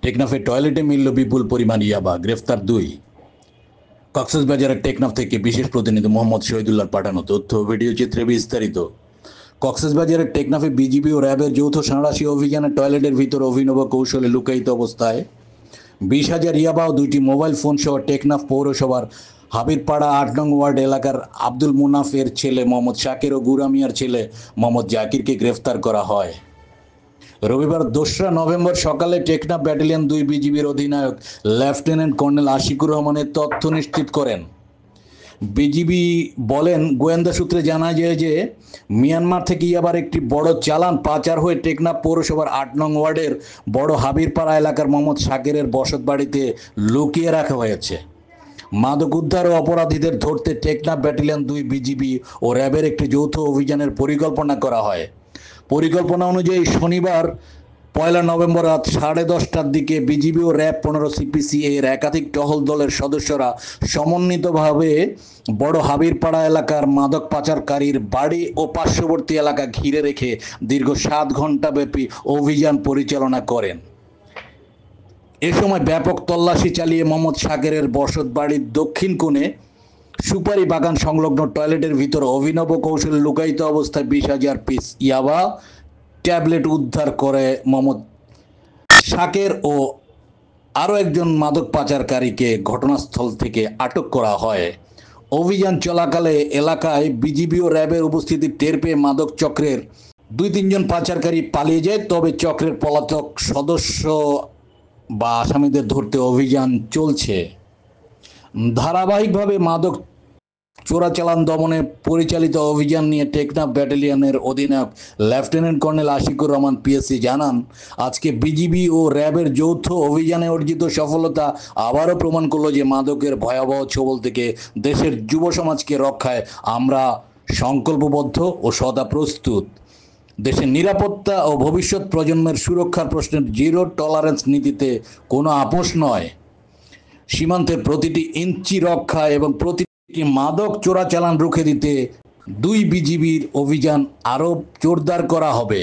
টেকনাফে টয়লেটে মিলল বিপুল পরিমাণ ইয়াবা, গ্রেফতার 2। কক্সবাজারের টেকনাফ থেকে বিশেষ প্রতিনিধি মোহাম্মদ শহীদুল্লাহর পাঠানো তথ্য ভিডিও চিত্রে বিস্তারিত। কক্সবাজারের টেকনাফে বিজিবি ও র্যাবের যৌথ সাঁড়াশি অভিযানে টয়লেটের ভিতর অভিনব কৌশলে লুকায়িত অবস্থায় 20,000 ইয়াবা ও 2টি মোবাইল ফোন সহ টেকনাফ পৌরসভার হাবিরপাড়া 8 নং ওয়ার্ড এলাকার আব্দুল মুনাফের ছেলে মোহাম্মদ শাকের ও গুরামিয়ার ছেলে মোহাম্মদ জাকিরকে গ্রেফতার করা হয়। রবিবার 2রা নভেম্বর সকালে টেকনাফ ব্যাটালিয়ন 2 বিজিবির অধিনায়ক লেফটেন্যান্ট কর্নেল আশিকুর রহমানের তথ্য নিশ্চিত করেন। বিজিবি বলেন, গোয়েন্দা সূত্রে জানা যায় যে মিয়ানমার থেকে আবার একটি বড় চালান পাচার হয়ে টেকনাফ পৌরসভার 8 নং ওয়ার্ডের বড় হাবিরপাড়া এলাকার মোহাম্মদ শাকেরের বসত বাড়িতে লুকিয়ে রাখা হয়েছে। মাদক উদ্ধার ও অপরাধীদের ধরতে টেকনাফ ব্যাটালিয়ন 2 বিজিবি ও র্যাবের একটি যৌথ অভিযানের পরিকল্পনা করা হয়। পরিকল্পনা অনুযায়ী শনিবার 1 নভেম্বর রাত 10:30টার দিকে বিজিবি ও র্যাব 15 সিপিসি এর একাধিক টহল দলের সদস্যরা সমন্বিতভাবে বড় হাবিরপাড়া এলাকার মাদক পাচারকারীর বাড়ি ও পার্শ্ববর্তী এলাকা ঘিরে রেখে দীর্ঘ 7 ঘন্টা ব্যাপী অভিযান পরিচালনা করেন। এ সময় ব্যাপক তল্লাশি চালিয়ে মোহাম্মদ শাকেরের বসত বাড়ির দক্ষিণ কোণে সুপারি বাগান সংলগ্ন টয়লেটের ভিতর অভিনব কৌশলে লুকায়িত অবস্থায় 20,000 পিস ইয়াবা ট্যাবলেট উদ্ধার করে মোহাম্মদ শাকের ও আরও একজন মাদক পাচারকারীকে ঘটনাস্থল থেকে আটক করা হয়। অভিযান চলাকালে এলাকায় বিজিবি ও র্যাবের উপস্থিতি টের পেয়ে মাদক চক্রের 2-3 জন পাচারকারী পালিয়ে যায়। তবে চক্রের পলাতক সদস্য বা আসামিদের ধরতে অভিযান চলছে। ধারাবাহিকভাবে মাদক চোরাচালান দমনে পরিচালিত অভিযান নিয়ে টেকনাফ ব্যাটালিয়নের অধিনায়ক lieutenant colonel Ashikur Rahman PSC জানান, আজকে বিজিবি ও র্যাবের যৌথ অভিযানে অর্জিত সফলতা আবারও প্রমাণ করলো যে মাদকের ভয়াবহ ছোবল থেকে দেশের যুব সমাজকে রক্ষায় আমরা সংকল্পবদ্ধ ও সদা প্রস্তুত। দেশের নিরাপত্তা ও ভবিষ্যৎ প্রজন্মের সুরক্ষার প্রশ্নের জিরো টলারেন্স নীতিতে কোনো আপোষ নয়। সীমান্তের প্রতিটি ইঞ্চি রক্ষা এবং প্রতিটি মাদক চোরাচালান রুখে দিতে 2 বিজিবির অভিযান আরও জোরদার করা হবে।